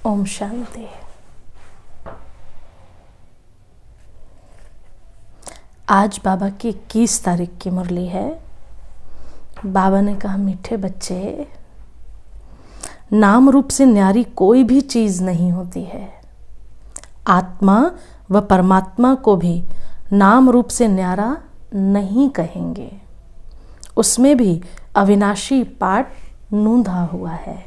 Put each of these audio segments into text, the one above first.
ओम शांति। आज बाबा की 21 तारीख की मुरली है। बाबा ने कहा, मीठे बच्चे, नाम रूप से न्यारी कोई भी चीज़ नहीं होती है। आत्मा व परमात्मा को भी नाम रूप से न्यारा नहीं कहेंगे। उसमें भी अविनाशी पाठ नूंधा हुआ है।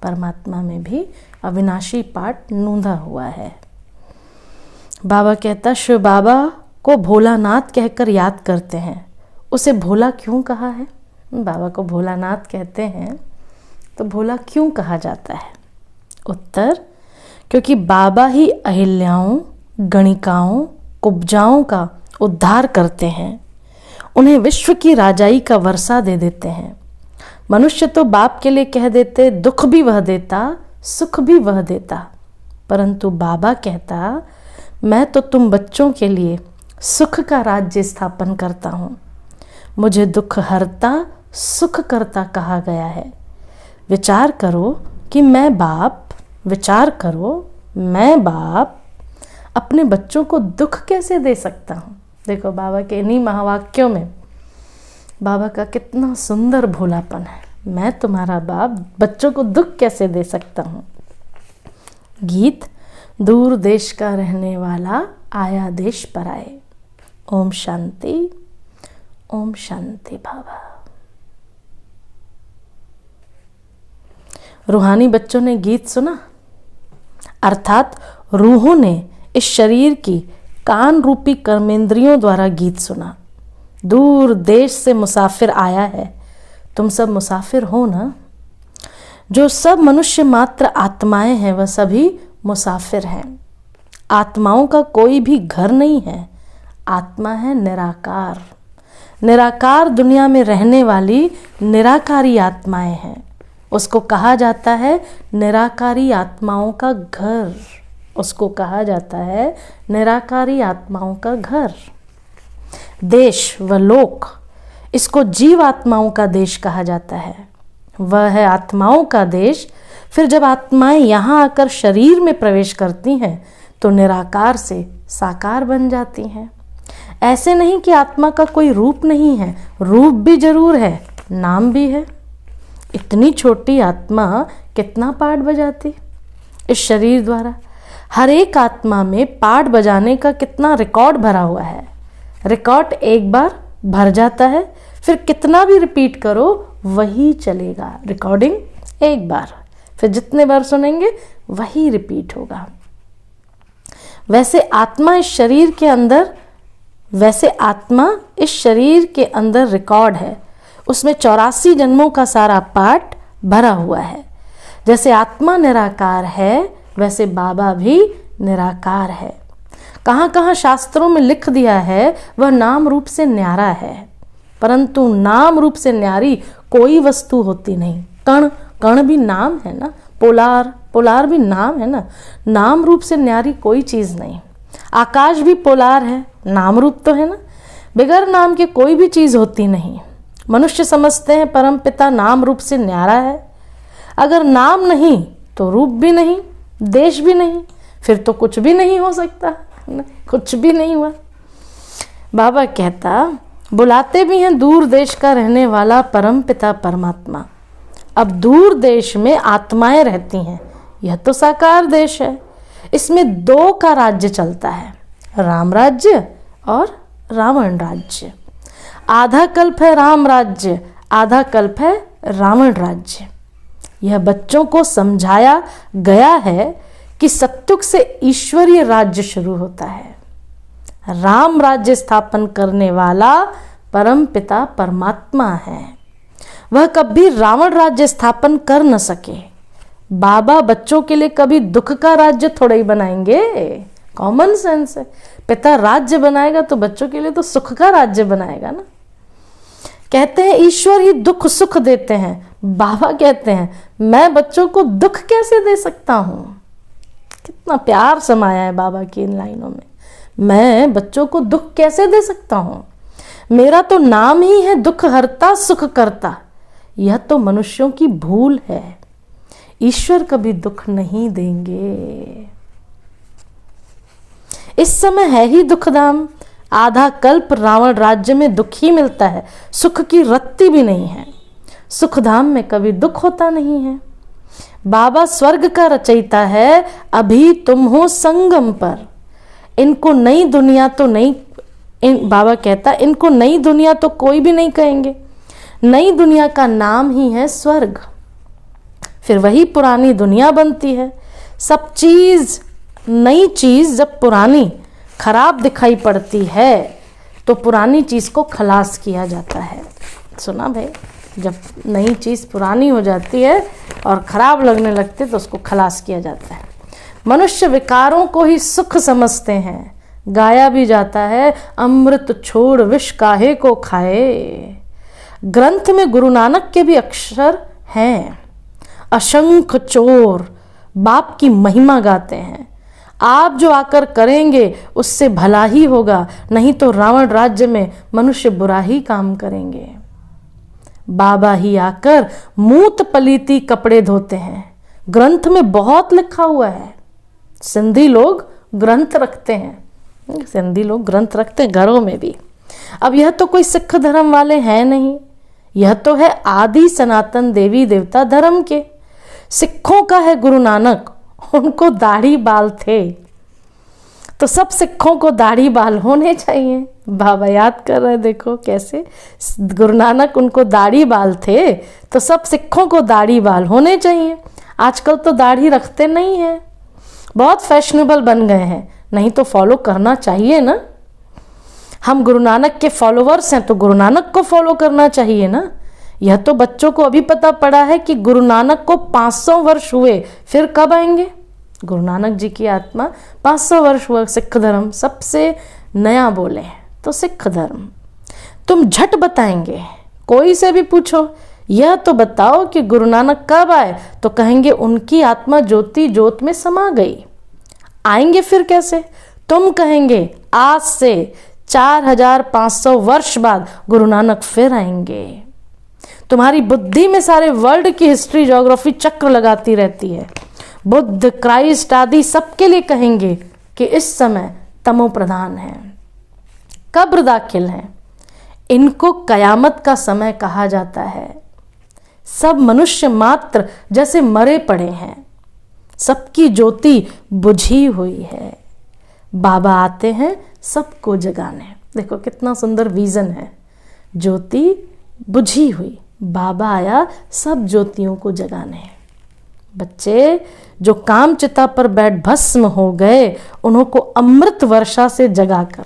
परमात्मा में भी अविनाशी पाठ नूंधा हुआ है। बाबा कहता, शिव बाबा को भोलानाथ कहकर याद करते हैं। उसे भोला क्यों कहा है? बाबा को भोलानाथ कहते हैं तो भोला क्यों कहा जाता है? उत्तर, क्योंकि बाबा ही अहिल्याओं, गणिकाओं, कुब्जाओं का उद्धार करते हैं। उन्हें विश्व की राजाई का वर्षा दे देते हैं। मनुष्य तो बाप के लिए कह देते, दुख भी वह देता, सुख भी वह देता। परंतु बाबा कहता, मैं तो तुम बच्चों के लिए सुख का राज्य स्थापन करता हूँ। मुझे दुख हरता, सुख करता कहा गया है। विचार करो कि मैं बाप, विचार करो मैं बाप अपने बच्चों को दुख कैसे दे सकता हूँ। देखो बाबा के इन्हीं महावाक्यों में बाबा का कितना सुंदर भोलापन है। मैं तुम्हारा बाप बच्चों को दुख कैसे दे सकता हूँ। गीत, दूर देश का रहने वाला आया देश पर आए। ओम शांति, ओम शांति। बाबा रूहानी बच्चों ने गीत सुना, अर्थात रूहों ने इस शरीर की कान रूपी कर्मेंद्रियों द्वारा गीत सुना। दूर देश से मुसाफिर आया है। तुम सब मुसाफिर हो ना। जो सब मनुष्य मात्र आत्माएं हैं वह सभी मुसाफिर हैं। आत्माओं का कोई भी घर नहीं है। आत्मा है निराकार। निराकार दुनिया में रहने वाली निराकारी आत्माएं हैं। उसको कहा जाता है निराकारी आत्माओं का घर। उसको कहा जाता है निराकारी आत्माओं का घर। देश व लोक, इसको जीव आत्माओं का देश कहा जाता है। वह है आत्माओं का देश। फिर जब आत्माएं यहाँ आकर शरीर में प्रवेश करती हैं तो निराकार से साकार बन जाती हैं। ऐसे नहीं कि आत्मा का कोई रूप नहीं है। रूप भी जरूर है, नाम भी है। इतनी छोटी आत्मा कितना पाठ बजाती इस शरीर द्वारा। हर एक आत्मा में पाठ बजाने का कितना रिकॉर्ड भरा हुआ है। रिकॉर्ड एक बार भर जाता है, फिर कितना भी रिपीट करो वही चलेगा। रिकॉर्डिंग एक बार, फिर जितने बार सुनेंगे वही रिपीट होगा। वैसे आत्मा इस शरीर के अंदर रिकॉर्ड है। उसमें 84 जन्मों का सारा पाठ भरा हुआ है। जैसे आत्मा निराकार है वैसे बाबा भी निराकार है। कहाँ कहाँ शास्त्रों में लिख दिया है वह नाम रूप से न्यारा है। परंतु नाम रूप से न्यारी कोई वस्तु होती नहीं। कण भी नाम है ना। पोलार भी नाम है ना। नाम रूप से न्यारी कोई चीज़ नहीं। आकाश भी पोलार है, नाम रूप तो है ना। बगैर नाम के कोई भी चीज़ होती नहीं। मनुष्य समझते हैं परमपिता नाम रूप से न्यारा है। अगर नाम नहीं तो रूप भी नहीं, देश भी नहीं, फिर तो कुछ भी नहीं हो सकता। कुछ भी नहीं हुआ। बाबा कहता, बुलाते भी हैं दूर देश का रहने वाला परमपिता परमात्मा। अब दूर देश में आत्माएं रहती हैं। यह तो साकार देश है। इसमें दो का राज्य चलता है, राम राज्य और रावण राज्य। आधा कल्प है राम राज्य, आधा कल्प है रावण राज्य। यह बच्चों को समझाया गया है कि सत्युग से ईश्वरीय राज्य शुरू होता है। राम राज्य स्थापन करने वाला परम पिता परमात्मा है। वह कभी रावण राज्य स्थापन कर न सके। बाबा बच्चों के लिए कभी दुख का राज्य थोड़ा ही बनाएंगे। कॉमन सेंस है। पिता राज्य बनाएगा तो बच्चों के लिए तो सुख का राज्य बनाएगा ना। कहते हैं ईश्वर ही दुख सुख देते हैं। बाबा कहते हैं मैं बच्चों को दुख कैसे दे सकता हूँ। कितना प्यार समाया है बाबा की इन लाइनों में। मैं बच्चों को दुख कैसे दे सकता हूँ। मेरा तो नाम ही है दुख हरता सुख करता। यह तो मनुष्यों की भूल है। ईश्वर कभी दुख नहीं देंगे। इस समय है ही दुखधाम, आधा कल्प रावण राज्य में दुख ही मिलता है, सुख की रत्ती भी नहीं है। सुखधाम में कभी दुख होता नहीं है। बाबा स्वर्ग का रचयिता है, अभी तुम हो संगम पर। इनको नई दुनिया तो नहीं, बाबा कहता इनको नई दुनिया तो कोई भी नहीं कहेंगे, नई दुनिया का नाम ही है स्वर्ग। फिर वही पुरानी दुनिया बनती है। सब चीज, नई चीज जब पुरानी खराब दिखाई पड़ती है तो पुरानी चीज को खलास किया जाता है। सुना भाई, जब नई चीज पुरानी हो जाती है और खराब लगने लगती है तो उसको खलास किया जाता है। मनुष्य विकारों को ही सुख समझते हैं, गाया भी जाता है, अमृत छोड़ विष काहे को खाए। ग्रंथ में गुरु नानक के भी अक्षर हैं। असंख्य चोर बाप की महिमा गाते हैं। आप जो आकर करेंगे उससे भला ही होगा, नहीं तो रावण राज्य में मनुष्य बुरा ही काम करेंगे। बाबा ही आकर मूत पलीती कपड़े धोते हैं। ग्रंथ में बहुत लिखा हुआ है। सिंधी लोग ग्रंथ रखते हैं, सिंधी लोग ग्रंथ रखते हैं घरों में भी। अब यह तो कोई सिख धर्म वाले हैं नहीं, यह तो है आदि सनातन देवी देवता धर्म के। सिखों का है गुरु नानक, उनको दाढ़ी बाल थे तो सब सिखों को दाढ़ी बाल होने चाहिए। बाबा याद कर रहे, देखो कैसे गुरु नानक उनको दाढ़ी बाल थे तो सब सिखों को दाढ़ी बाल होने चाहिए। आजकल तो दाढ़ी रखते नहीं हैं, बहुत फैशनेबल बन गए हैं, नहीं तो फॉलो करना चाहिए ना। हम गुरु नानक के फॉलोवर्स हैं तो गुरु नानक को फॉलो करना चाहिए ना। यह तो बच्चों को अभी पता पड़ा है कि गुरु नानक को 500 वर्ष हुए, फिर कब आएंगे? गुरु नानक जी की आत्मा 500 वर्ष हुआ। सिख धर्म सबसे नया बोले तो सिख धर्म। तुम झट बताएंगे, कोई से भी पूछो यह तो बताओ कि गुरु नानक कब आए, तो कहेंगे उनकी आत्मा ज्योति ज्योत में समा गई। आएंगे फिर कैसे? तुम कहेंगे आज से 4500 वर्ष बाद गुरु नानक फिर आएंगे। तुम्हारी बुद्धि में सारे वर्ल्ड की हिस्ट्री ज्योग्राफी चक्र लगाती रहती है। बुद्ध, क्राइस्ट आदि सबके लिए कहेंगे कि इस समय तमो प्रधान है, कब्र दाखिल है। इनको कयामत का समय कहा जाता है। सब मनुष्य मात्र जैसे मरे पड़े हैं, सबकी ज्योति बुझी हुई है। बाबा आते हैं सबको जगाने। देखो कितना सुंदर विजन है। ज्योति बुझी हुई, बाबा आया सब ज्योतियों को जगाने। बच्चे जो काम चिता पर बैठ भस्म हो गए, उन्हों को अमृत वर्षा से जगाकर,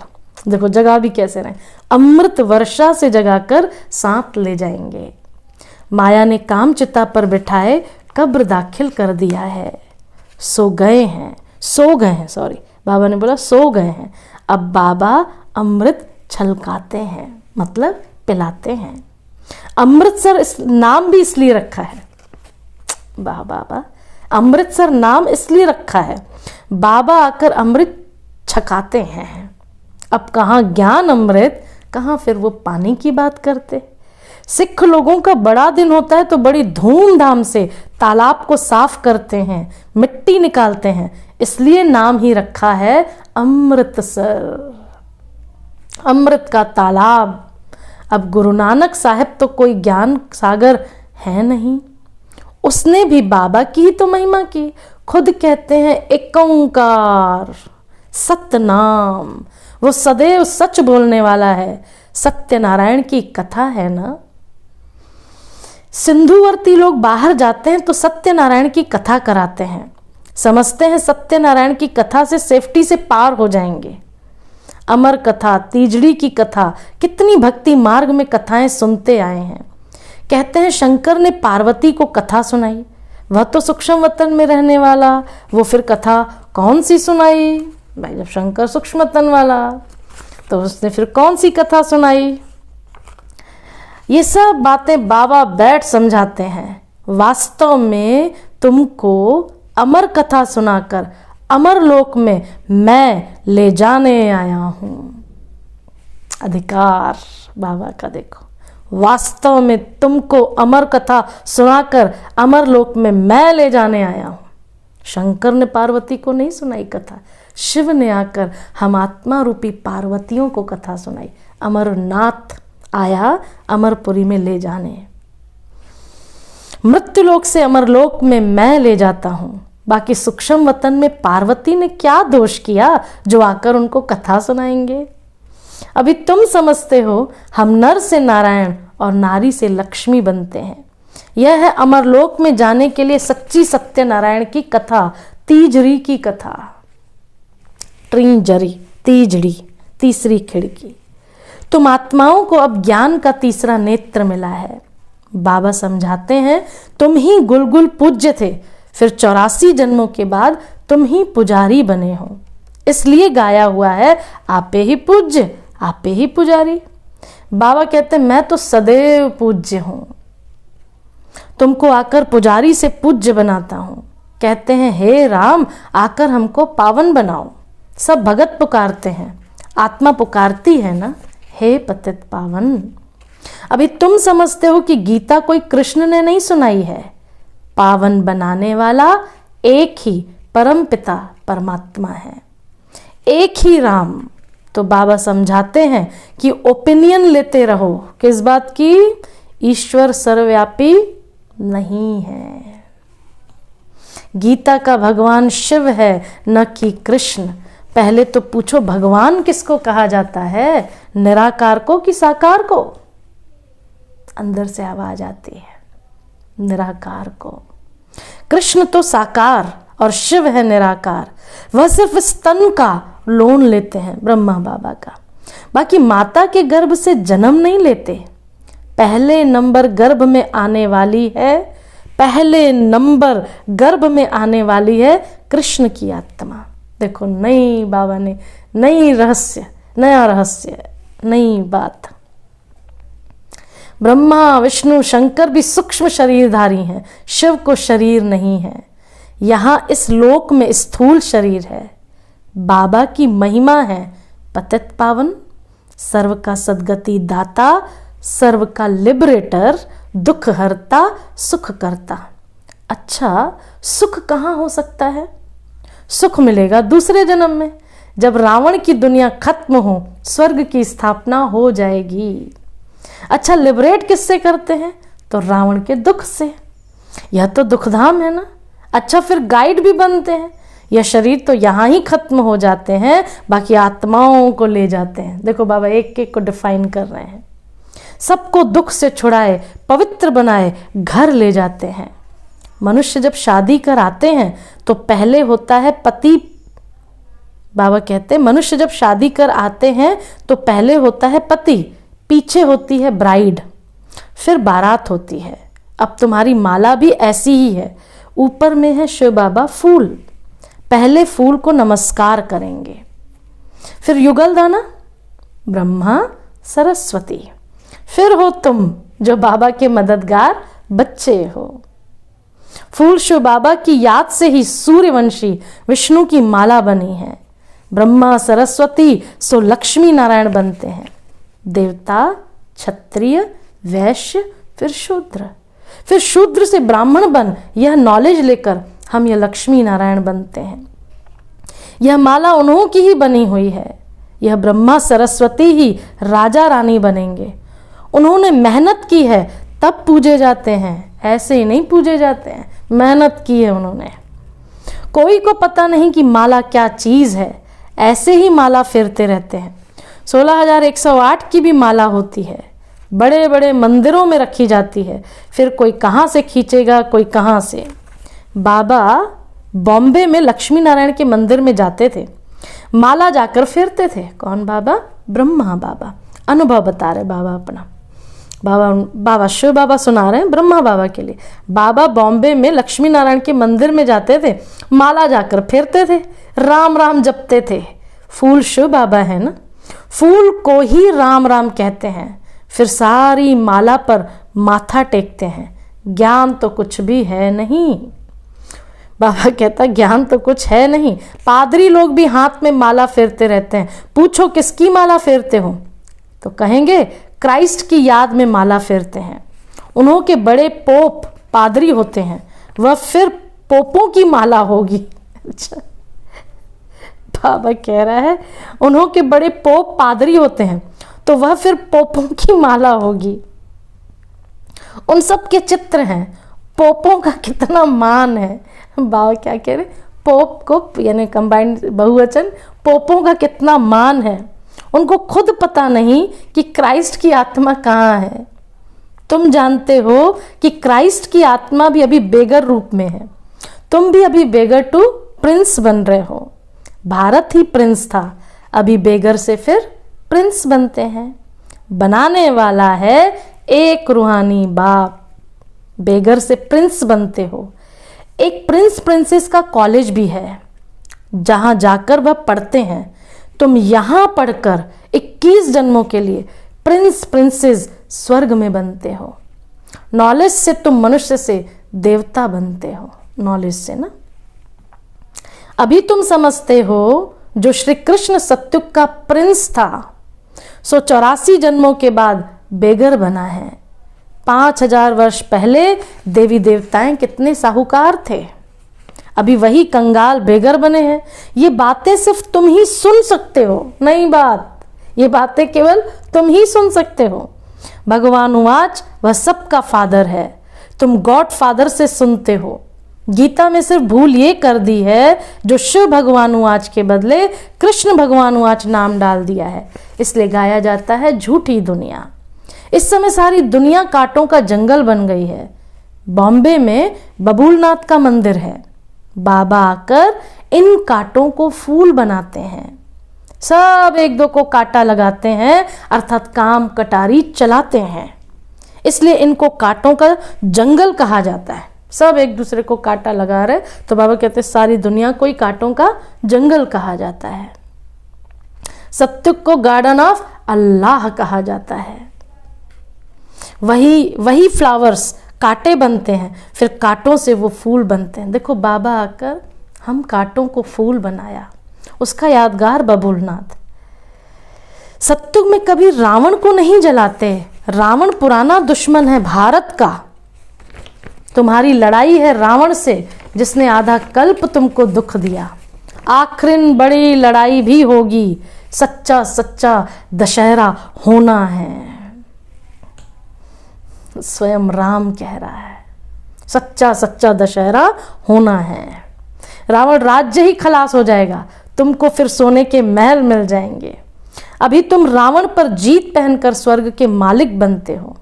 देखो जगा भी कैसे रहे, अमृत वर्षा से जगाकर साथ ले जाएंगे। माया ने काम चिता पर बिठाए कब्र दाखिल कर दिया है। सो गए हैं, सो गए हैं, सॉरी बाबा ने बोला सो गए हैं। अब बाबा अमृत छलकाते हैं, मतलब पिलाते हैं। अमृतसर इस नाम भी इसलिए रखा है, बाबा अमृतसर नाम इसलिए रखा है, बाबा आकर अमृत छकाते हैं। अब कहाँ ज्ञान अमृत, कहाँ फिर वो पानी की बात करते। सिख लोगों का बड़ा दिन होता है तो बड़ी धूमधाम से तालाब को साफ करते हैं, मिट्टी निकालते हैं, इसलिए नाम ही रखा है अमृतसर, अमृत का तालाब। अब गुरु नानक साहब तो कोई ज्ञान सागर है नहीं, उसने भी बाबा की ही तो महिमा की। खुद कहते हैं एक ओंकार सतनाम, वो सदैव सच बोलने वाला है। सत्यनारायण की कथा है ना। सिंधुवर्ती लोग बाहर जाते हैं तो सत्यनारायण की कथा कराते हैं, समझते हैं सत्यनारायण की कथा से सेफ्टी से पार हो जाएंगे। अमर कथा, तीजड़ी की कथा, कितनी भक्ति मार्ग में कथाएं सुनते आए हैं। कहते हैं शंकर ने पार्वती को कथा सुनाई, वह तो सूक्ष्म वतन में रहने वाला, वो फिर कथा कौन सी सुनाई भाई? जब शंकर सूक्ष्म वतन वाला तो उसने फिर कौन सी कथा सुनाई? ये सब बातें बाबा बैठ समझाते हैं। वास्तव में तुमको अमर कथा सुनाकर अमर लोक में मैं ले जाने आया हूं। अधिकार बाबा का देखो, वास्तव में तुमको अमर कथा सुनाकर अमर लोक में मैं ले जाने आया हूं। शंकर ने पार्वती को नहीं सुनाई कथा, शिव ने आकर हम आत्मा रूपी पार्वतियों को कथा सुनाई। अमरनाथ आया अमरपुरी में ले जाने। मृत्युलोक से अमरलोक में मैं ले जाता हूं। बाकी सूक्ष्म वतन में पार्वती ने क्या दोष किया जो आकर उनको कथा सुनाएंगे। अभी तुम समझते हो हम नर से नारायण और नारी से लक्ष्मी बनते हैं। यह है अमरलोक में जाने के लिए सच्ची सत्यनारायण की कथा, तीजड़ी की कथा। त्रिंजरी, तीजड़ी, तीसरी खिड़की। तुम आत्माओं को अब ज्ञान का तीसरा नेत्र मिला है। बाबा समझाते हैं तुम ही गुलगुल पूज्य थे, फिर 84 जन्मों के बाद तुम ही पुजारी बने हो। इसलिए गाया हुआ है आपे ही पूज्य आपे ही पुजारी। बाबा कहते हैं मैं तो सदैव पूज्य हूं, तुमको आकर पुजारी से पूज्य बनाता हूं। कहते हैं हे राम आकर हमको पावन बनाओ। सब भगत पुकारते हैं, आत्मा पुकारती है ना, हे पतित पावन। अभी तुम समझते हो कि गीता कोई कृष्ण ने नहीं सुनाई है। पावन बनाने वाला एक ही परम पिता परमात्मा है, एक ही राम। तो बाबा समझाते हैं कि ओपिनियन लेते रहो किस बात की, ईश्वर सर्वव्यापी नहीं है। गीता का भगवान शिव है न कि कृष्ण। पहले तो पूछो भगवान किसको कहा जाता है, निराकार को कि साकार को। अंदर से आवाज आती है निराकार को। कृष्ण तो साकार और शिव है निराकार। वह सिर्फ स्तन का लोन लेते हैं ब्रह्मा बाबा का, बाकी माता के गर्भ से जन्म नहीं लेते। पहले नंबर गर्भ में आने वाली है, पहले नंबर गर्भ में आने वाली है कृष्ण की आत्मा। देखो नई बाबा ने नई रहस्य, नया रहस्य, नई बात। ब्रह्मा विष्णु शंकर भी सूक्ष्म शरीरधारी हैं, शिव को शरीर नहीं है। यहां इस लोक में स्थूल शरीर है। बाबा की महिमा है पतित पावन, सर्व का सद्गति दाता, सर्व का लिबरेटर, दुख हरता, सुख करता। अच्छा सुख कहाँ हो सकता है? सुख मिलेगा दूसरे जन्म में, जब रावण की दुनिया खत्म हो, स्वर्ग की स्थापना हो जाएगी। अच्छा लिबरेट किससे करते हैं? तो रावण के दुख से। यह तो दुखधाम है ना। अच्छा फिर गाइड भी बनते हैं। यह शरीर तो यहाँ ही खत्म हो जाते हैं, बाकी आत्माओं को ले जाते हैं। देखो बाबा एक एक को डिफाइन कर रहे हैं। सबको दुख से छुड़ाए, पवित्र बनाए, घर ले जाते हैं। मनुष्य जब शादी कर आते हैं तो पहले होता है पति। बाबा कहते हैं मनुष्य जब शादी कर आते हैं तो पहले होता है पति, पीछे होती है ब्राइड, फिर बारात होती है। अब तुम्हारी माला भी ऐसी ही है। ऊपर में है शिव बाबा फूल, पहले फूल को नमस्कार करेंगे, फिर युगल दाना, ब्रह्मा, सरस्वती, फिर हो तुम जो बाबा के मददगार बच्चे हो। फूल शिव बाबा की याद से ही सूर्यवंशी विष्णु की माला बनी है। ब्रह्मा सरस्वती सो लक्ष्मी नारायण बनते हैं। देवता, क्षत्रिय, वैश्य, फिर शूद्र, फिर शूद्र से ब्राह्मण बन, यह नॉलेज लेकर हम यह लक्ष्मी नारायण बनते हैं। यह माला उन्हों की ही बनी हुई है। यह ब्रह्मा सरस्वती ही राजा रानी बनेंगे। उन्होंने मेहनत की है तब पूजे जाते हैं, ऐसे ही नहीं पूजे जाते हैं। मेहनत की है उन्होंने। कोई को पता नहीं कि माला क्या चीज है, ऐसे ही माला फेरते रहते हैं। 16,108 की भी माला होती है, बड़े बड़े मंदिरों में रखी जाती है। फिर कोई कहाँ से खींचेगा, कोई कहाँ से। बाबा बॉम्बे में लक्ष्मी नारायण के मंदिर में जाते थे, माला जाकर फेरते थे। कौन बाबा? ब्रह्मा बाबा। अनुभव बता रहे बाबा अपना। बाबा शिव बाबा सुना रहे हैं ब्रह्मा बाबा के लिए। बाबा बॉम्बे में लक्ष्मी नारायण के मंदिर में जाते थे, माला जाकर फेरते थे, राम राम जपते थे। फूल शिव बाबा है ना, फूल को ही राम राम कहते हैं। फिर सारी माला पर माथा टेकते हैं। ज्ञान तो कुछ भी है नहीं। बाबा कहता ज्ञान तो कुछ है नहीं। पादरी लोग भी हाथ में माला फेरते रहते हैं। पूछो किसकी माला फेरते हो तो कहेंगे क्राइस्ट की याद में माला फेरते हैं। उन्हों के बड़े पोप पादरी होते हैं, वह फिर पोपों की माला होगी। अच्छा, बाबा कह रहा है उन्हों के बड़े पोप पादरी होते हैं तो वह फिर पोपों की माला होगी। उन सब के चित्र हैं, पोपों का कितना मान है। बाबा क्या कह रहे, पोप को यानी कंबाइंड बहुवचन, पोपों का कितना मान है। उनको खुद पता नहीं कि क्राइस्ट की आत्मा कहाँ है। तुम जानते हो कि क्राइस्ट की आत्मा भी अभी बेगर रूप में है। तुम भी अभी बेगर टू प्रिंस बन रहे हो। भारत ही प्रिंस था, अभी बेगर से फिर प्रिंस बनते हैं। बनाने वाला है एक रूहानी बाप। बेगर से प्रिंस बनते हो। एक प्रिंस प्रिंसेस का कॉलेज भी है जहां जाकर वह पढ़ते हैं। तुम यहां पढ़कर 21 जन्मों के लिए प्रिंस प्रिंसेस स्वर्ग में बनते हो। नॉलेज से तुम मनुष्य से देवता बनते हो। नॉलेज से ना, अभी तुम समझते हो जो श्री कृष्ण सत्युग का प्रिंस था सो 84 जन्मों के बाद बेगर बना है। 5000 वर्ष पहले देवी देवताएं कितने साहूकार थे, अभी वही कंगाल बेगर बने हैं। ये बातें सिर्फ तुम ही सुन सकते हो, नई बात, ये बातें केवल तुम ही सुन सकते हो। भगवान उवाच, वह सबका फादर है। तुम गॉड फादर से सुनते हो। गीता में सिर्फ भूल ये कर दी है जो शिव भगवान उवाच के बदले कृष्ण भगवान उवाच नाम डाल दिया है, इसलिए गाया जाता है झूठी दुनिया। इस समय सारी दुनिया कांटों का जंगल बन गई है। बॉम्बे में बबूलनाथ का मंदिर है। बाबा आकर इन कांटों को फूल बनाते हैं। सब एक दो को कांटा लगाते हैं, अर्थात काम कटारी चलाते हैं, इसलिए इनको कांटों का जंगल कहा जाता है। सब एक दूसरे को कांटा लगा रहे, तो बाबा कहते हैं सारी दुनिया को ही कांटों का जंगल कहा जाता है। सत्युग को गार्डन ऑफ अल्लाह कहा जाता है। वही फ्लावर्स कांटे बनते हैं, फिर कांटों से वो फूल बनते हैं। देखो बाबा आकर हम कांटों को फूल बनाया, उसका यादगार बबूलनाथ। सत्युग में कभी रावण को नहीं जलाते। रावण पुराना दुश्मन है भारत का। तुम्हारी लड़ाई है रावण से, जिसने आधा कल्प तुमको दुख दिया। आखिर बड़ी लड़ाई भी होगी, सच्चा सच्चा दशहरा होना है। स्वयं राम कह रहा है, सच्चा सच्चा दशहरा होना है। रावण राज्य ही खलास हो जाएगा, तुमको फिर सोने के महल मिल जाएंगे। अभी तुम रावण पर जीत पहनकर स्वर्ग के मालिक बनते हो।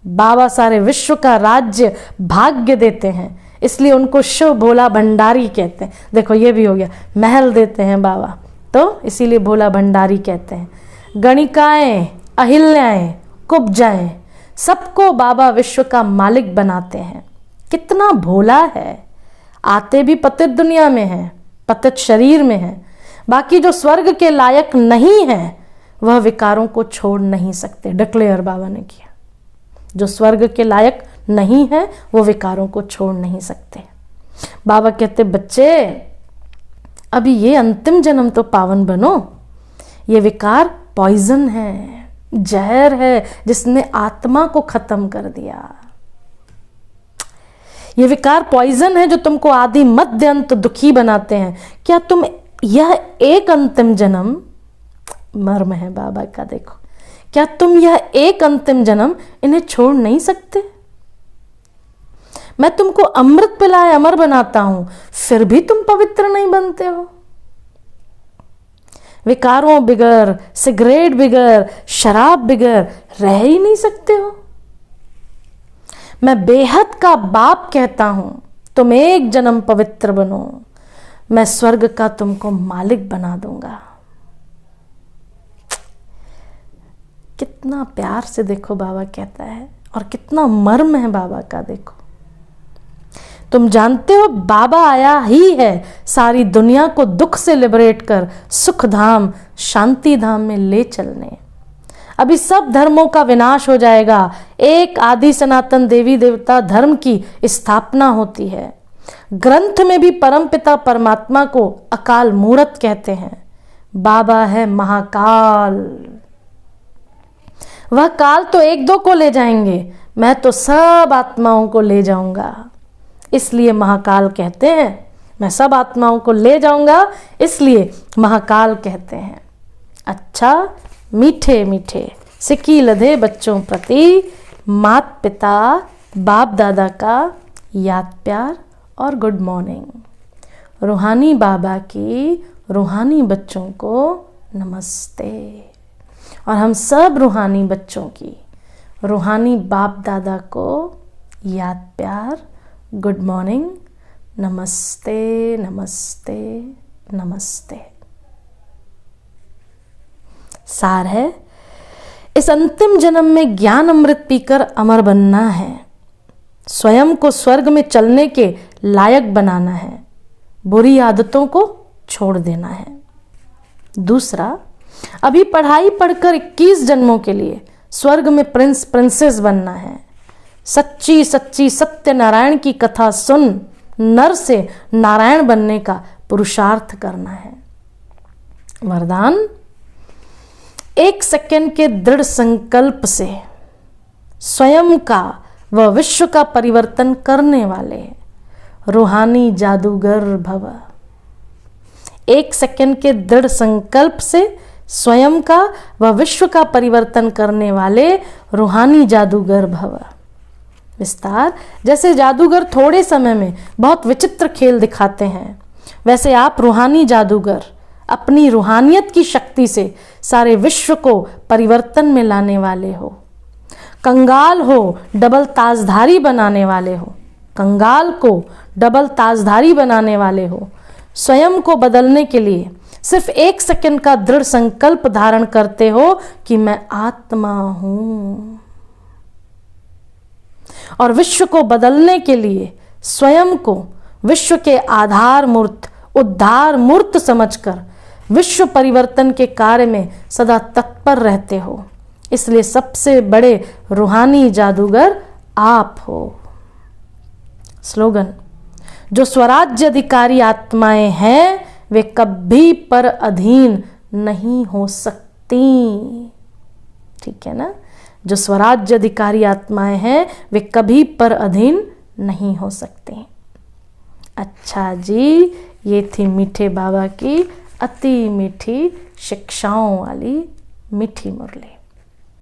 बाबा सारे विश्व का राज्य भाग्य देते हैं, इसलिए उनको शिव भोला भंडारी कहते हैं। देखो ये भी हो गया, महल देते हैं बाबा, तो इसीलिए भोला भंडारी कहते हैं। गणिकाएं, अहिल्याएं, कुब्जाएं, सबको बाबा विश्व का मालिक बनाते हैं। कितना भोला है। आते भी पतित दुनिया में है, पतित शरीर में है। बाकी जो स्वर्ग के लायक नहीं है वह विकारों को छोड़ नहीं सकते। डिक्लेयर बाबा ने किया, जो स्वर्ग के लायक नहीं है वो विकारों को छोड़ नहीं सकते। बाबा कहते बच्चे अभी ये अंतिम जन्म तो पावन बनो। ये विकार पॉइजन है, जहर है, जिसने आत्मा को खत्म कर दिया। ये विकार पॉइजन है जो तुमको आदि मध्य अंत दुखी बनाते हैं। क्या तुम यह एक अंतिम जन्म, मर्म है बाबा का, देखो, क्या तुम यह एक अंतिम जन्म इन्हें छोड़ नहीं सकते? मैं तुमको अमृत पिलाए अमर बनाता हूं, फिर भी तुम पवित्र नहीं बनते हो। विकारों बिगर, सिगरेट बिगर, शराब बिगर रह ही नहीं सकते हो। मैं बेहद का बाप कहता हूं, तुम एक जन्म पवित्र बनो, मैं स्वर्ग का तुमको मालिक बना दूंगा। कितना प्यार से देखो बाबा कहता है, और कितना मर्म है बाबा का। देखो तुम जानते हो बाबा आया ही है सारी दुनिया को दुख से लिबरेट कर सुख धाम, शांति धाम में ले चलने। अभी सब धर्मों का विनाश हो जाएगा, एक आदि सनातन देवी देवता धर्म की स्थापना होती है। ग्रंथ में भी परमपिता परमात्मा को अकाल मूर्त कहते हैं। बाबा है महाकाल। वह काल तो एक दो को ले जाएंगे, मैं तो सब आत्माओं को ले जाऊंगा। इसलिए महाकाल कहते हैं, मैं सब आत्माओं को ले जाऊंगा, इसलिए महाकाल कहते हैं। अच्छा, मीठे मीठे सिक्की लधे बच्चों प्रति मात पिता बाप दादा का याद प्यार और गुड मॉर्निंग। रूहानी बाबा की रूहानी बच्चों को नमस्ते। और हम सब रूहानी बच्चों की रूहानी बाप दादा को याद प्यार, गुड मॉर्निंग, नमस्ते नमस्ते नमस्ते। सार है, इस अंतिम जन्म में ज्ञान अमृत पीकर अमर बनना है, स्वयं को स्वर्ग में चलने के लायक बनाना है, बुरी आदतों को छोड़ देना है। दूसरा, अभी पढ़ाई पढ़कर 21 जन्मों के लिए स्वर्ग में प्रिंस प्रिंसेस बनना है, सच्ची सच्ची सत्यनारायण की कथा सुन नर से नारायण बनने का पुरुषार्थ करना है। वरदान, 1 सेकंड के दृढ़ संकल्प से स्वयं का व विश्व का परिवर्तन करने वाले रूहानी जादूगर भव। 1 सेकंड के दृढ़ संकल्प से स्वयं का व विश्व का परिवर्तन करने वाले रूहानी जादूगर भव। विस्तार, जैसे जादूगर थोड़े समय में बहुत विचित्र खेल दिखाते हैं, वैसे आप रूहानी जादूगर अपनी रूहानियत की शक्ति से सारे विश्व को परिवर्तन में लाने वाले हो। कंगाल हो डबल ताजधारी बनाने वाले हो, कंगाल को डबल ताजधारी बनाने वाले हो। स्वयं को बदलने के लिए सिर्फ 1 सेकंड का दृढ़ संकल्प धारण करते हो कि मैं आत्मा हूं, और विश्व को बदलने के लिए स्वयं को विश्व के आधार मूर्त, उद्धार मूर्त समझकर विश्व परिवर्तन के कार्य में सदा तत्पर रहते हो। इसलिए सबसे बड़े रूहानी जादूगर आप हो। स्लोगन, जो स्वराज्य अधिकारी आत्माएं हैं वे कभी पर अधीन नहीं हो सकती। ठीक है ना? जो स्वराज्य अधिकारी आत्माएं हैं वे कभी पर अधीन नहीं हो सकती। अच्छा जी, ये थी मीठे बाबा की अति मीठी शिक्षाओं वाली मीठी मुरली।